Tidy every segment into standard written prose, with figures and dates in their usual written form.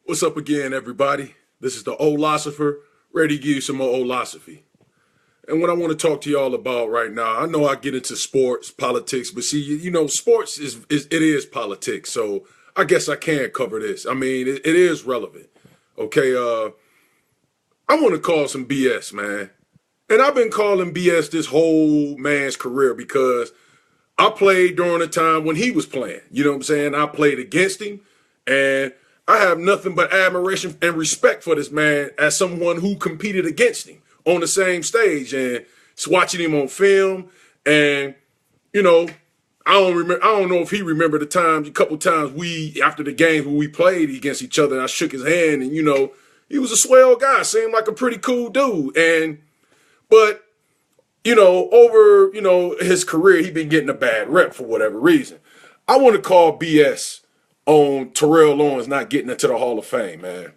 What's up again, everybody? This is the Olosopher, ready to give you some more Olosophy. And what I want to talk to y'all about right now, I know I get into sports, politics, but see, sports is politics. So I guess I can cover this. I mean, it is relevant. Okay, I want to call some BS, man. And I've been calling BS this whole man's career because I played during the time when he was playing. You know what I'm saying? I played against him, and I have nothing but admiration and respect for this man as someone who competed against him on the same stage and it's watching him on film. And, you know, I don't know if he remembered a couple times after the game when we played against each other, and I shook his hand, and, he was a swell guy, seemed like a pretty cool dude. But over, his career, he been getting a bad rep for whatever reason. I want to call BS on Terrell Owens not getting into the Hall of Fame, man.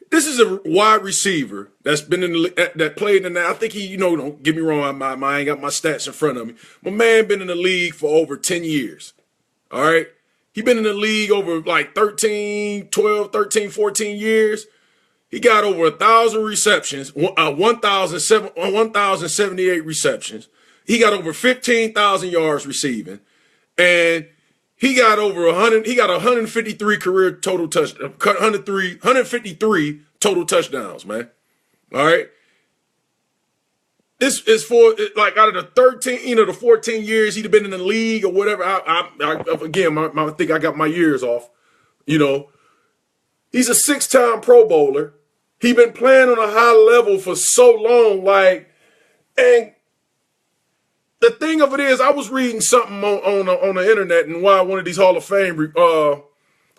This is a wide receiver that's been that played in the, I think he, don't get me wrong, I ain't got my stats in front of me. My man been in the league for over 10 years. All right? He been in the league over like 14 years. He got over 1,000 receptions, 1,078 receptions. He got over 15,000 yards receiving. And he got over 100. He got 153 career total 153 total touchdowns, man. All right. This is for like out of the 14 years he'd been in the league or whatever. I think I got my years off. He's a 6-time Pro Bowler. He been playing on a high level for so long, and the thing of it is, I was reading something on the internet, and why one of these Hall of Fame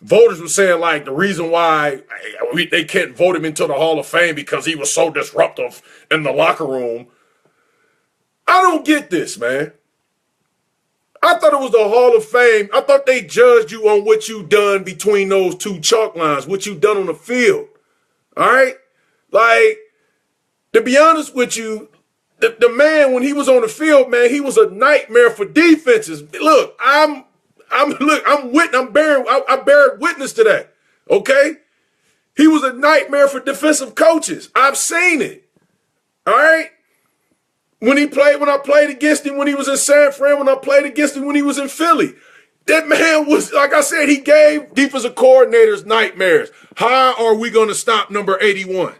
voters was saying like the reason why they can't vote him into the Hall of Fame because he was so disruptive in the locker room. I don't get this, man. I thought it was the Hall of Fame. I thought they judged you on what you done between those two chalk lines, what you done on the field. All right? Like, to be honest with you, the man, when he was on the field, man, he was a nightmare for defenses. Look, I bear witness to that. Okay? He was a nightmare for defensive coaches. I've seen it. All right? When I played against him when he was in San Fran, when I played against him when he was in Philly, that man was, like I said, he gave defensive coordinators nightmares. How are we going to stop number 81?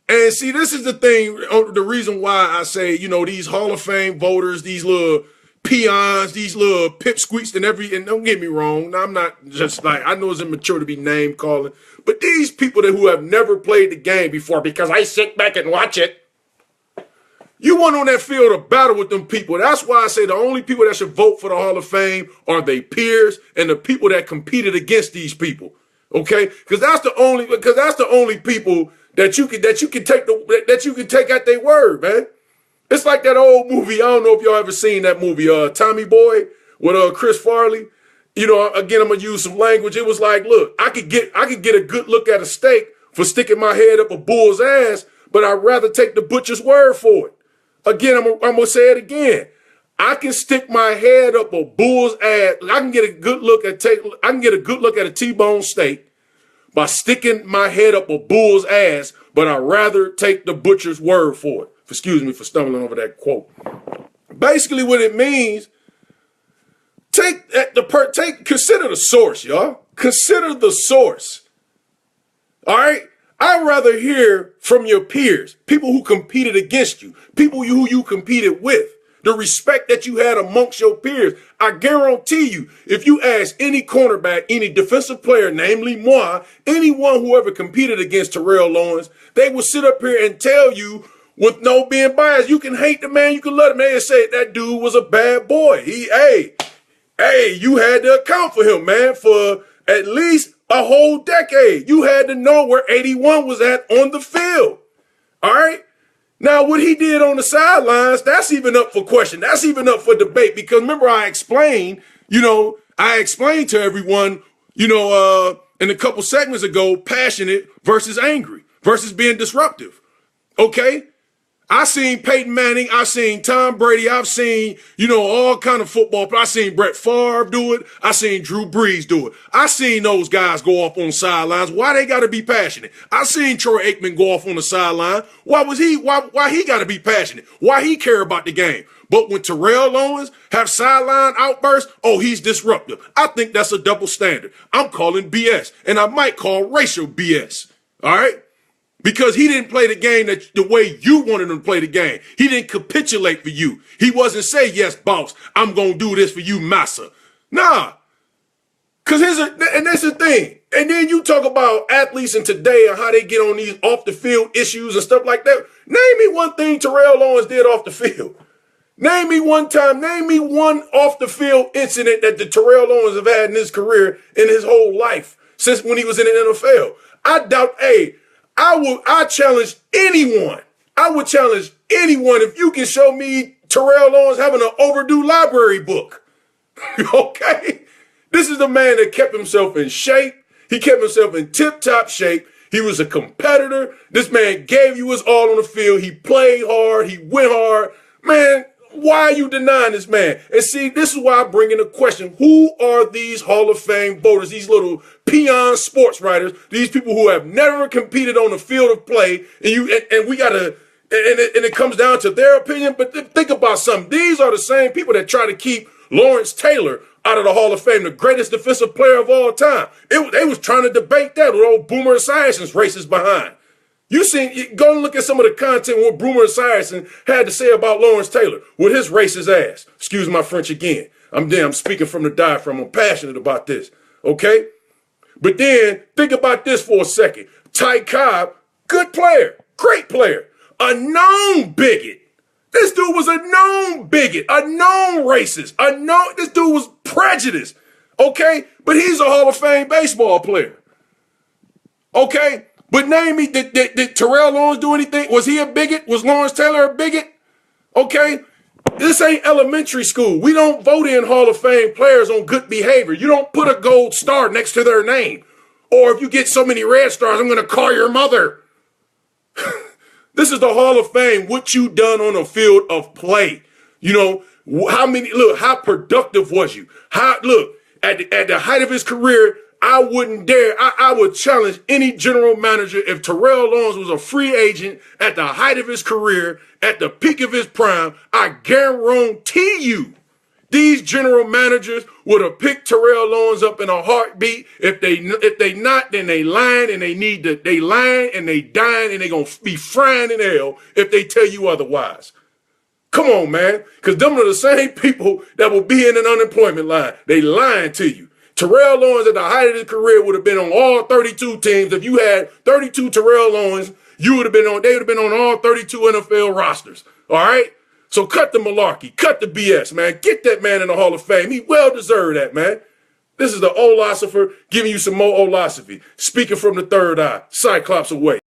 And see, this is the thing, the reason why I say, these Hall of Fame voters, these little peons, these little pipsqueaks and don't get me wrong, I'm not just like, I know it's immature to be name calling, but these people who have never played the game before because I sit back and watch it, you went on that field to battle with them people. That's why I say the only people that should vote for the Hall of Fame are their peers and the people that competed against these people. Okay? Because that's the only people that you can take at their word, man. It's like that old movie. I don't know if y'all ever seen that movie, Tommy Boy with Chris Farley. Again, I'm gonna use some language. It was like, look, I could get a good look at a steak for sticking my head up a bull's ass, but I'd rather take the butcher's word for it. Again, I'm gonna say it again. I can stick my head up a bull's ass. I can get a good look at a T-bone steak by sticking my head up a bull's ass, but I'd rather take the butcher's word for it. Excuse me for stumbling over that quote. Basically, what it means, consider the source, y'all. Consider the source. All right? I'd rather hear from your peers, people who competed against you, people who you competed with, the respect that you had amongst your peers. I guarantee you, if you ask any cornerback, any defensive player, namely moi, anyone who ever competed against Terrell Owens, they will sit up here and tell you with no being biased, you can hate the man, you can love the man, and say that dude was a bad boy. You had to account for him, man, for at least a whole decade. You had to know where 81 was at on the field. All right? Now, what he did on the sidelines, that's even up for question. That's even up for debate. Because remember, I explained to everyone, in a couple segments ago, passionate versus angry versus being disruptive. Okay? I seen Peyton Manning. I seen Tom Brady. I've seen, all kind of football. I seen Brett Favre do it. I seen Drew Brees do it. I seen those guys go off on the sidelines. Why they got to be passionate? I seen Troy Aikman go off on the sideline. Why he got to be passionate? Why he care about the game? But when Terrell Owens have sideline outbursts, oh, he's disruptive. I think that's a double standard. I'm calling BS, and I might call racial BS. All right? Because he didn't play the game the way you wanted him to play the game. He didn't capitulate for you. He wasn't say, yes, boss, I'm going to do this for you, massa. Nah. Because and that's the thing. And then you talk about athletes in today and how they get on these off the field issues and stuff like that. Name me one thing Terrell Owens did off the field. Name me one off the field incident that the Terrell Owens have had in his career, in his whole life, since when he was in the NFL. I doubt, I challenge anyone. I would challenge anyone if you can show me Terrell Owens having an overdue library book. Okay? This is the man that kept himself in shape. He kept himself in tip-top shape. He was a competitor. This man gave you his all on the field. He played hard. He went hard. Man, why are you denying this man? And see, this is why I bring in the question, who are these Hall of Fame voters, these little peon sports writers, these people who have never competed on the field of play, and we got to, and it comes down to their opinion, but think about something. These are the same people that try to keep Lawrence Taylor out of the Hall of Fame, the greatest defensive player of all time. They was trying to debate that with old Boomer Esiason's racist behind. Go and look at some of the content what Boomer Esiason had to say about Lawrence Taylor with his racist ass. Excuse my French again. I'm speaking from the diaphragm. I'm passionate about this. Okay? But then think about this for a second. Ty Cobb, good player, great player, a known bigot. This dude was a known bigot, a known racist, this dude was prejudiced. Okay? But he's a Hall of Fame baseball player. Okay? But name me, did Terrell Owens do anything? Was he a bigot? Was Lawrence Taylor a bigot? Okay? This ain't elementary school. We don't vote in Hall of Fame players on good behavior. You don't put a gold star next to their name. Or if you get so many red stars, I'm going to call your mother. This is the Hall of Fame, what you done on a field of play. How productive was you? At the height of his career, I wouldn't dare. I would challenge any general manager if Terrell Owens was a free agent at the height of his career, at the peak of his prime. I guarantee you these general managers would have picked Terrell Owens up in a heartbeat. If they not, then they lying and they lying and they dying and they going to be frying in hell if they tell you otherwise. Come on, man. Because them are the same people that will be in an unemployment line. They lying to you. Terrell Owens at the height of his career would have been on all 32 teams. If you had 32 Terrell Owens, they would have been on all 32 NFL rosters. All right? So cut the malarkey, cut the BS, man. Get that man in the Hall of Fame. He well deserved that, man. This is the Olosopher giving you some more Olosophy. Speaking from the third eye, Cyclops away.